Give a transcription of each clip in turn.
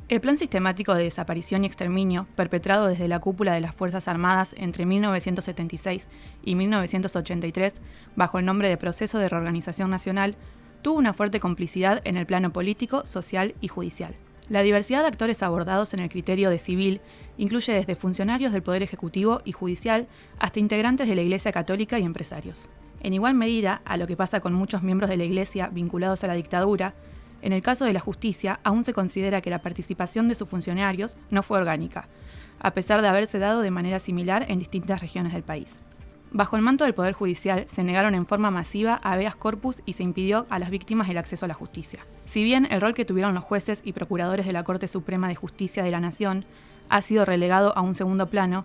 El plan sistemático de desaparición y exterminio, perpetrado desde la cúpula de las Fuerzas Armadas entre 1976 y 1983, bajo el nombre de Proceso de Reorganización Nacional, tuvo una fuerte complicidad en el plano político, social y judicial. La diversidad de actores abordados en el criterio de civil incluye desde funcionarios del Poder Ejecutivo y Judicial hasta integrantes de la Iglesia Católica y empresarios. En igual medida, a lo que pasa con muchos miembros de la Iglesia vinculados a la dictadura, en el caso de la justicia, aún se considera que la participación de sus funcionarios no fue orgánica, a pesar de haberse dado de manera similar en distintas regiones del país. Bajo el manto del Poder Judicial, se negaron en forma masiva habeas corpus y se impidió a las víctimas el acceso a la justicia. Si bien el rol que tuvieron los jueces y procuradores de la Corte Suprema de Justicia de la Nación ha sido relegado a un segundo plano,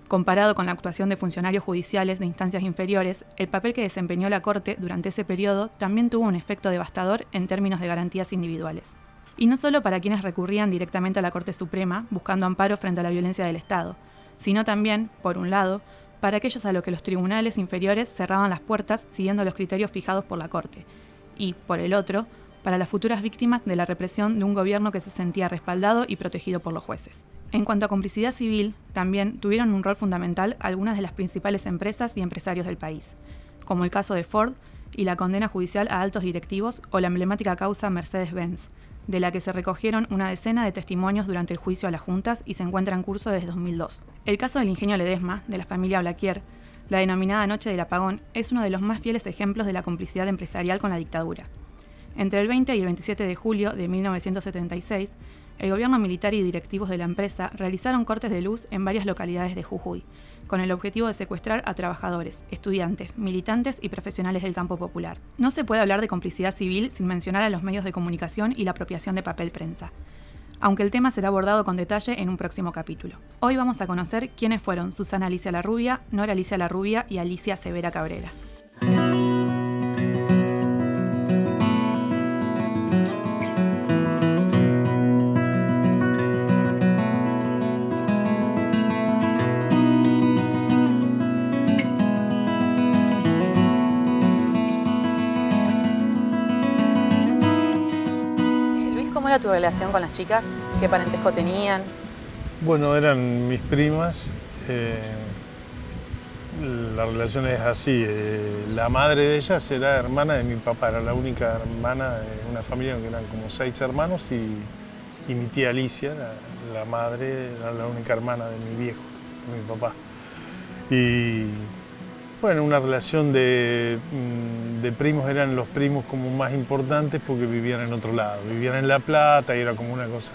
comparado con la actuación de funcionarios judiciales de instancias inferiores, el papel que desempeñó la Corte durante ese periodo también tuvo un efecto devastador en términos de garantías individuales. Y no solo para quienes recurrían directamente a la Corte Suprema buscando amparo frente a la violencia del Estado, sino también, por un lado, para aquellos a los que los tribunales inferiores cerraban las puertas siguiendo los criterios fijados por la Corte, y, por el otro, para las futuras víctimas de la represión de un gobierno que se sentía respaldado y protegido por los jueces. En cuanto a complicidad civil, también tuvieron un rol fundamental algunas de las principales empresas y empresarios del país, como el caso de Ford y la condena judicial a altos directivos o la emblemática causa Mercedes-Benz, de la que se recogieron una decena de testimonios durante el juicio a las juntas y se encuentra en curso desde 2002. El caso del Ingenio Ledesma, de la familia Blaquier, la denominada Noche del Apagón, es uno de los más fieles ejemplos de la complicidad empresarial con la dictadura. Entre el 20 y el 27 de julio de 1976, el gobierno militar y directivos de la empresa realizaron cortes de luz en varias localidades de Jujuy, con el objetivo de secuestrar a trabajadores, estudiantes, militantes y profesionales del campo popular. No se puede hablar de complicidad civil sin mencionar a los medios de comunicación y la apropiación de papel prensa, aunque el tema será abordado con detalle en un próximo capítulo. Hoy vamos a conocer quiénes fueron Susana Alicia Larrubia, Nora Alicia Larrubia y Alicia Severa Cabrera. ¿Cómo era tu relación con las chicas? ¿Qué parentesco tenían? Bueno, eran mis primas. La relación es así. La madre de ellas era hermana de mi papá, era la única hermana de una familia que eran como 6 hermanos y mi tía Alicia, la madre, era la única hermana de mi viejo, de mi papá. Y bueno, una relación de primos, eran los primos como más importantes porque vivían en otro lado, vivían en La Plata y era como una cosa.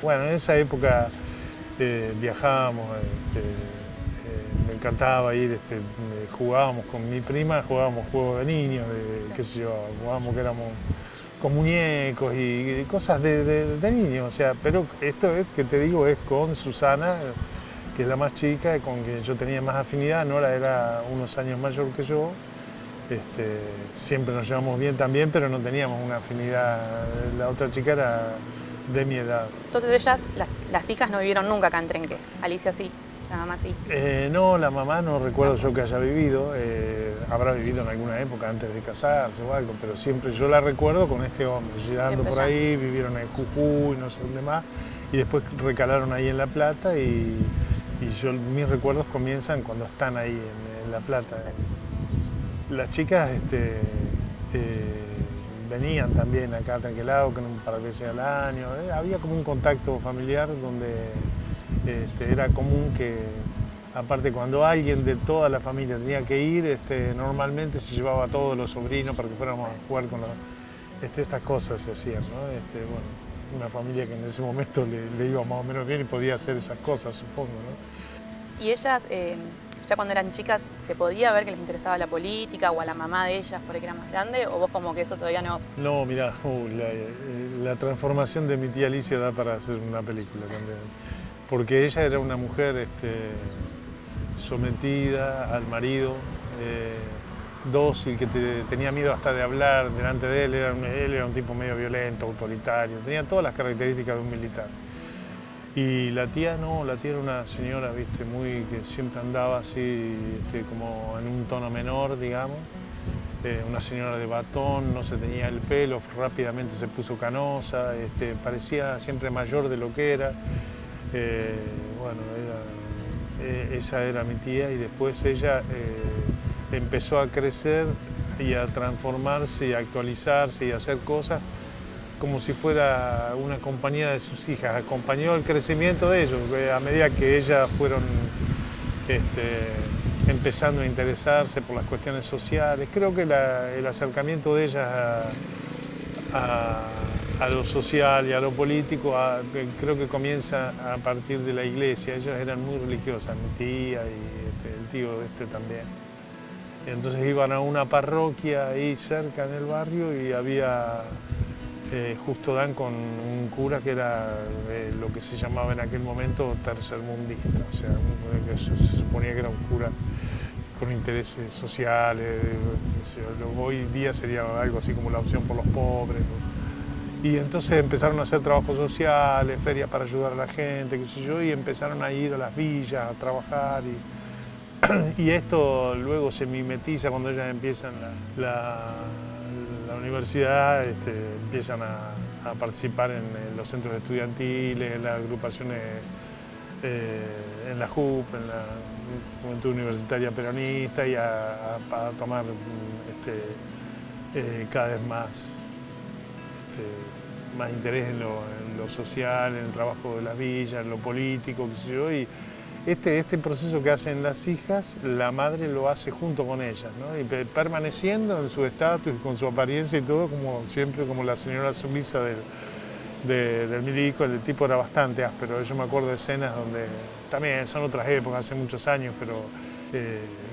Bueno, en esa época viajábamos, me encantaba ir, jugábamos con mi prima, jugábamos juegos de niños, qué sé yo, jugábamos que éramos con muñecos y cosas de niños, o sea, pero esto es, que te digo, es con Susana, que es la más chica, con quien yo tenía más afinidad. Nora era unos años mayor que yo, siempre nos llevamos bien también, pero no teníamos una afinidad. La otra chica era de mi edad. Entonces ellas, las hijas no vivieron nunca acá en Trenque. Alicia sí, la mamá sí. No, la mamá no recuerdo yo que haya vivido, habrá vivido en alguna época antes de casarse o algo, pero siempre yo la recuerdo con este hombre, llegando por ahí, vivieron en Jujuy, no sé dónde más, y después recalaron ahí en La Plata y mis recuerdos comienzan cuando están ahí en La Plata. Las chicas venían también acá a Trenquelao un par de veces al año. Había como un contacto familiar donde era común que, aparte cuando alguien de toda la familia tenía que ir, normalmente se llevaba a todos los sobrinos para que fuéramos a jugar con estas cosas se hacían, ¿no? Bueno, una familia que en ese momento le iba más o menos bien y podía hacer esas cosas, supongo, ¿no? ¿Y ellas, ya cuando eran chicas, se podía ver que les interesaba la política o a la mamá de ellas porque era más grande, o vos como que eso todavía no? No, mirá, la transformación de mi tía Alicia da para hacer una película también, porque ella era una mujer sometida al marido, dócil, que tenía miedo hasta de hablar delante de él. Él era un tipo medio violento, autoritario, tenía todas las características de un militar. Y la tía no, la tía era una señora, que siempre andaba así, como en un tono menor, digamos, una señora de batón, no se tenía el pelo, rápidamente se puso canosa, parecía siempre mayor de lo que era. Bueno, esa era mi tía y después ella empezó a crecer y a transformarse y a actualizarse y a hacer cosas como si fuera una compañera de sus hijas. Acompañó el crecimiento de ellos a medida que ellas fueron empezando a interesarse por las cuestiones sociales. Creo que el acercamiento de ellas a lo social y a lo político creo que comienza a partir de la iglesia. Ellas eran muy religiosas, mi tía y el tío también. Entonces iban a una parroquia ahí cerca en el barrio y había, justo dan con un cura que era lo que se llamaba en aquel momento tercermundista, o sea, que se suponía que era un cura con intereses sociales, hoy día sería algo así como la opción por los pobres, ¿no? Y entonces empezaron a hacer trabajos sociales, ferias para ayudar a la gente, qué sé yo, y empezaron a ir a las villas a trabajar. Y esto luego se mimetiza cuando ellas empiezan la universidad, empiezan a participar en los centros estudiantiles, en las agrupaciones, en la JUP, en la Juventud Universitaria Peronista, y a tomar cada vez más interés en lo social, en el trabajo de las villas, en lo político, qué sé yo. Y este proceso que hacen las hijas, la madre lo hace junto con ellas, ¿no? Y permaneciendo en su estatus y con su apariencia y todo, como siempre, como la señora sumisa del milico. El tipo era bastante áspero. Yo me acuerdo de escenas donde, también son otras épocas, hace muchos años, pero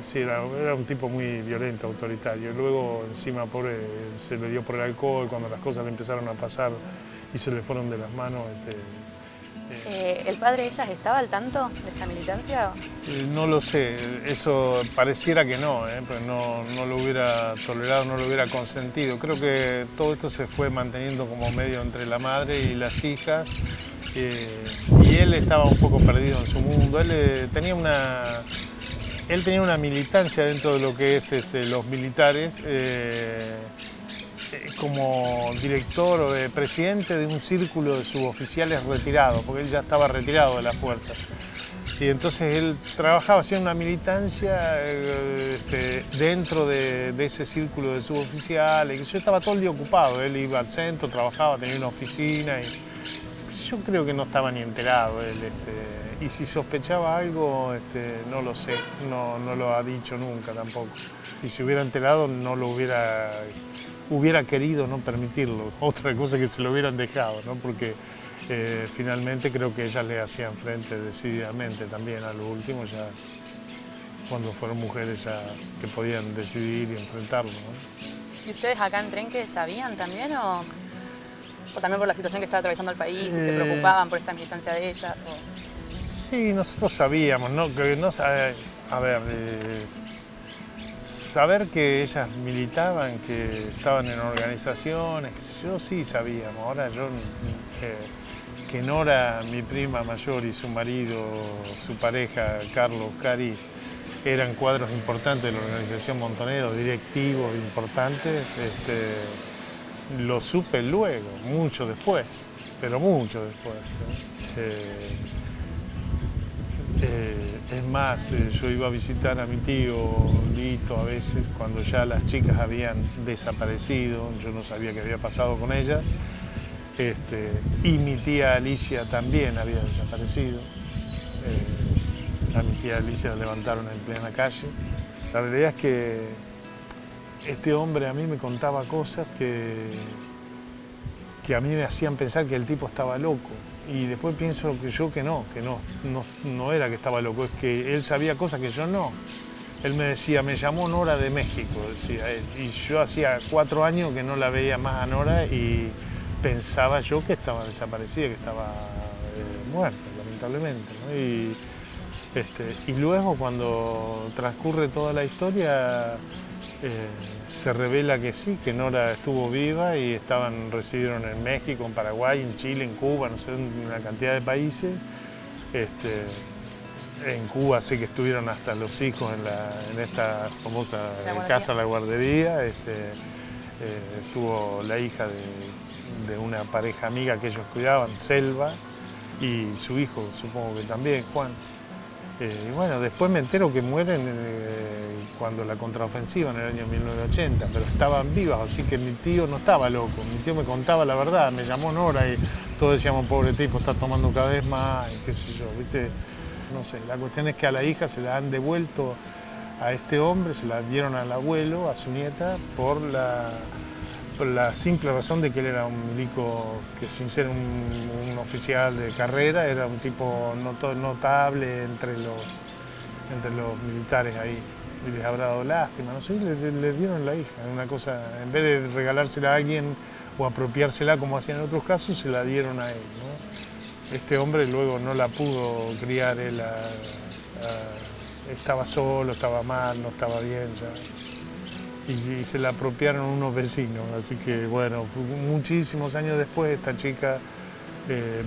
sí, era un tipo muy violento, autoritario. Luego, encima, pobre, se le dio por el alcohol, cuando las cosas le empezaron a pasar y se le fueron de las manos. ¿El padre de ellas estaba al tanto de esta militancia? No lo sé, eso pareciera que no, pues no lo hubiera tolerado, no lo hubiera consentido. Creo que todo esto se fue manteniendo como medio entre la madre y las hijas, y él estaba un poco perdido en su mundo. Él tenía una militancia dentro de lo que es los militares, como director o presidente de un círculo de suboficiales retirados, porque él ya estaba retirado de las fuerzas. Y entonces él trabajaba, hacía una militancia dentro de ese círculo de suboficiales. Yo estaba todo el día ocupado, él iba al centro, trabajaba, tenía una oficina, y yo creo que no estaba ni enterado él. Y si sospechaba algo, no lo sé, no lo ha dicho nunca tampoco. Si se hubiera enterado, no lo hubiera querido no permitirlo. Otra cosa que se lo hubieran dejado, ¿no? Porque finalmente creo que ellas le hacían frente decididamente también a lo último, ya cuando fueron mujeres ya que podían decidir y enfrentarlo, ¿no? ¿Y ustedes acá en Trenque sabían también o también por la situación que estaba atravesando el país y se preocupaban por esta militancia de ellas? Sí, nosotros sabíamos, ¿no? A ver, saber que ellas militaban, que estaban en organizaciones, yo sí sabíamos. Ahora que Nora, mi prima mayor, y su marido, su pareja, Carlos Cari, eran cuadros importantes de la organización Montoneros, directivos importantes, lo supe luego, mucho después, pero mucho después, ¿no? Es más, yo iba a visitar a mi tío Lito a veces cuando ya las chicas habían desaparecido, yo no sabía qué había pasado con ellas, y mi tía Alicia también había desaparecido. A mi tía Alicia la levantaron en plena calle. La realidad es que este hombre a mí me contaba cosas que a mí me hacían pensar que el tipo estaba loco. Y después pienso que no era que estaba loco, es que él sabía cosas que yo no. Él me decía, me llamó Nora de México, decía él. Y yo hacía 4 años que no la veía más a Nora y pensaba yo que estaba desaparecida, que estaba muerta, lamentablemente, ¿no? Y luego cuando transcurre toda la historia, se revela que sí, que Nora estuvo viva y residieron en México, en Paraguay, en Chile, en Cuba, no sé, en una cantidad de países. En Cuba sé que estuvieron hasta los hijos en esta famosa casa, la guardería. Estuvo la hija de una pareja amiga que ellos cuidaban, Selva, y su hijo, supongo que también, Juan. Y bueno, después me entero que mueren cuando la contraofensiva en el año 1980, pero estaban vivas, así que mi tío no estaba loco. Mi tío me contaba la verdad, me llamó Nora y todos decíamos, pobre tipo, está tomando cada vez más, y qué sé yo, ¿viste? No sé, la cuestión es que a la hija se la han devuelto a este hombre, se la dieron al abuelo, a su nieta, por la simple razón de que él era un milico que, sin ser un oficial de carrera, era un tipo notable entre los militares ahí. Y les habrá dado lástima, no sé, y le dieron la hija. Una cosa, en vez de regalársela a alguien o apropiársela como hacían en otros casos, se la dieron a él, ¿no? Este hombre luego no la pudo criar, él estaba solo, estaba mal, no estaba bien ya. Y se la apropiaron unos vecinos, así que bueno, muchísimos años después esta chica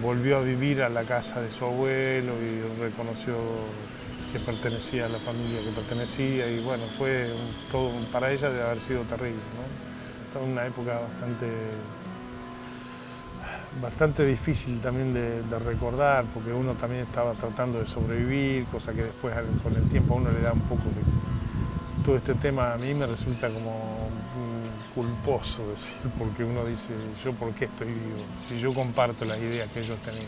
volvió a vivir a la casa de su abuelo y reconoció que pertenecía a la familia que pertenecía, y bueno, fue todo para ella debe haber sido terrible, ¿no? Estaba en una época bastante difícil también de recordar, porque uno también estaba tratando de sobrevivir, cosa que después con el tiempo a uno le da un poco de... Todo este tema a mí me resulta como culposo decir, porque uno dice, ¿yo por qué estoy vivo? Si yo comparto las ideas que ellos tenían.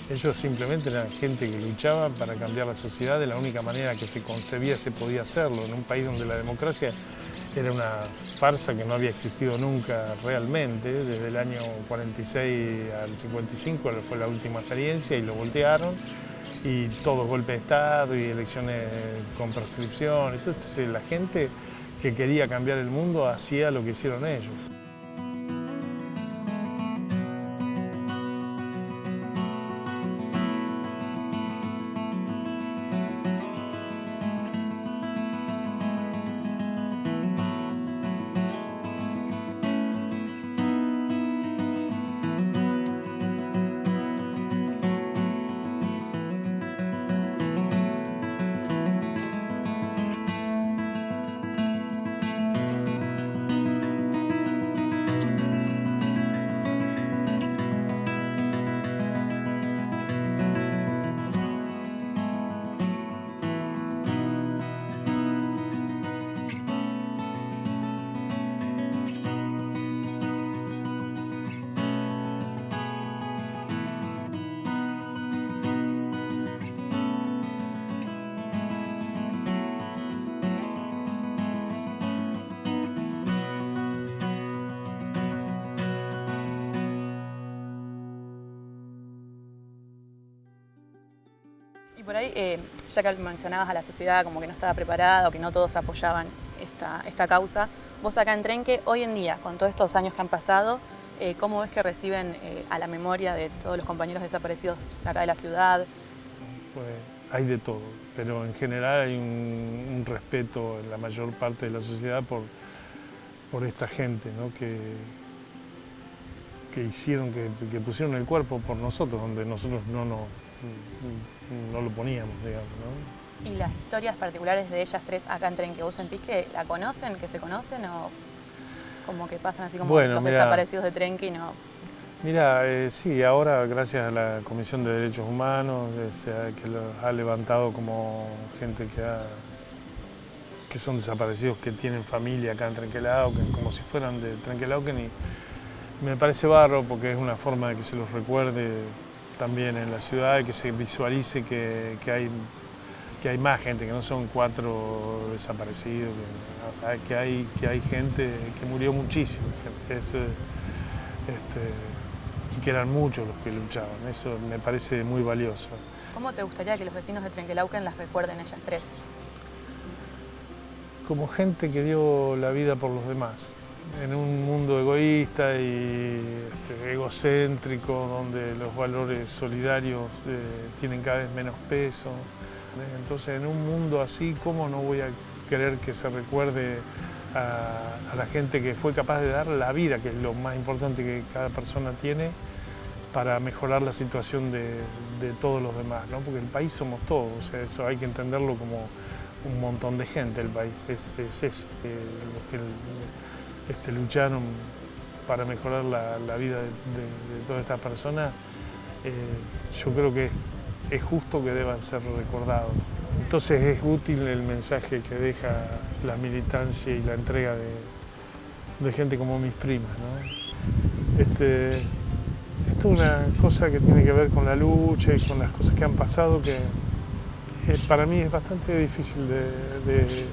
Ellos simplemente eran gente que luchaba para cambiar la sociedad de la única manera que se concebía se podía hacerlo, en un país donde la democracia era una farsa que no había existido nunca realmente. Desde el año 46 al 55 fue la última experiencia y lo voltearon, y todo golpe de Estado y elecciones con proscripción. Entonces la gente que quería cambiar el mundo hacía lo que hicieron ellos. Y por ahí, ya que mencionabas a la sociedad como que no estaba preparada o que no todos apoyaban esta causa, vos acá en Trenque, hoy en día, con todos estos años que han pasado, ¿cómo ves que reciben a la memoria de todos los compañeros desaparecidos de acá de la ciudad? Pues hay de todo, pero en general hay un respeto en la mayor parte de la sociedad por esta gente, ¿no? que hicieron, que pusieron el cuerpo por nosotros, donde nosotros no lo poníamos, digamos, ¿no? ¿Y las historias particulares de ellas tres acá en Trenque, vos sentís que la conocen, que se conocen, o como que pasan así como los desaparecidos de Trenque y no? Mira, sí, ahora gracias a la Comisión de Derechos Humanos, que los ha levantado como gente que son desaparecidos, que tienen familia acá en Trenquelauquen, como si fueran de Trenquelauquen, y me parece bárbaro porque es una forma de que se los recuerde también en la ciudad y que se visualice que hay más gente, que no son 4 desaparecidos, o sea, que hay gente que murió muchísimo, y que eran muchos los que luchaban. Eso me parece muy valioso. ¿Cómo te gustaría que los vecinos de Trenquelauquen las recuerden ellas tres? Como gente que dio la vida por los demás, en un mundo egoísta y egocéntrico, donde los valores solidarios tienen cada vez menos peso. Entonces, en un mundo así, ¿cómo no voy a querer que se recuerde a la gente que fue capaz de dar la vida, que es lo más importante que cada persona tiene, para mejorar la situación de todos los demás, ¿no? Porque el país somos todos, o sea, eso hay que entenderlo como un montón de gente. El país es eso, los que lucharon para mejorar la vida de todas estas personas. Yo creo que es justo que deban ser recordados. Entonces es útil el mensaje que deja la militancia y la entrega de gente como mis primas, ¿no? Esto es una cosa que tiene que ver con la lucha y con las cosas que han pasado, que para mí es bastante difícil de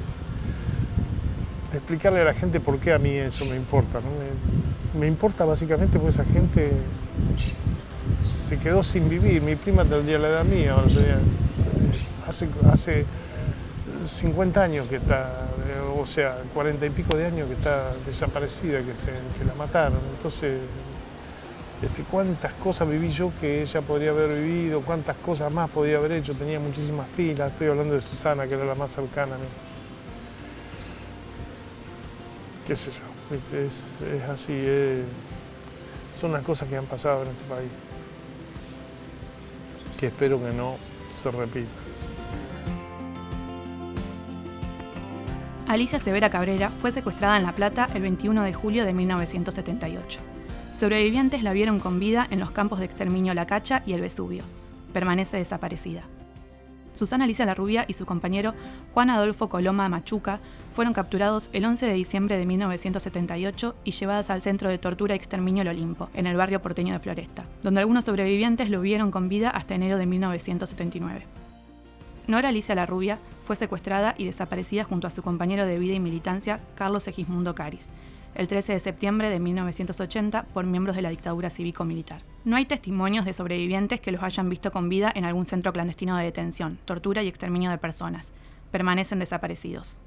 explicarle a la gente por qué a mí eso me importa, ¿no? Me importa básicamente porque esa gente se quedó sin vivir. Mi prima tendría la edad mía, hace 50 años que está, o sea, 40 y pico de años que está desaparecida, que la mataron. Entonces, cuántas cosas viví yo que ella podría haber vivido, cuántas cosas más podía haber hecho, tenía muchísimas pilas. Estoy hablando de Susana, que era la más cercana a mí. Qué sé yo, es así, son las cosas que han pasado en este país, que espero que no se repitan. Alicia Severa Cabrera fue secuestrada en La Plata el 21 de julio de 1978. Sobrevivientes la vieron con vida en los campos de exterminio La Cacha y el Vesubio. Permanece desaparecida. Susana Alicia Larrubia y su compañero Juan Adolfo Coloma Machuca fueron capturados el 11 de diciembre de 1978 y llevadas al centro de tortura y exterminio El Olimpo, en el barrio porteño de Floresta, donde algunos sobrevivientes lo vieron con vida hasta enero de 1979. Nora Alicia Larrubia fue secuestrada y desaparecida junto a su compañero de vida y militancia, Carlos Segismundo Caris, el 13 de septiembre de 1980 por miembros de la dictadura cívico-militar. No hay testimonios de sobrevivientes que los hayan visto con vida en algún centro clandestino de detención, tortura y exterminio de personas. Permanecen desaparecidos.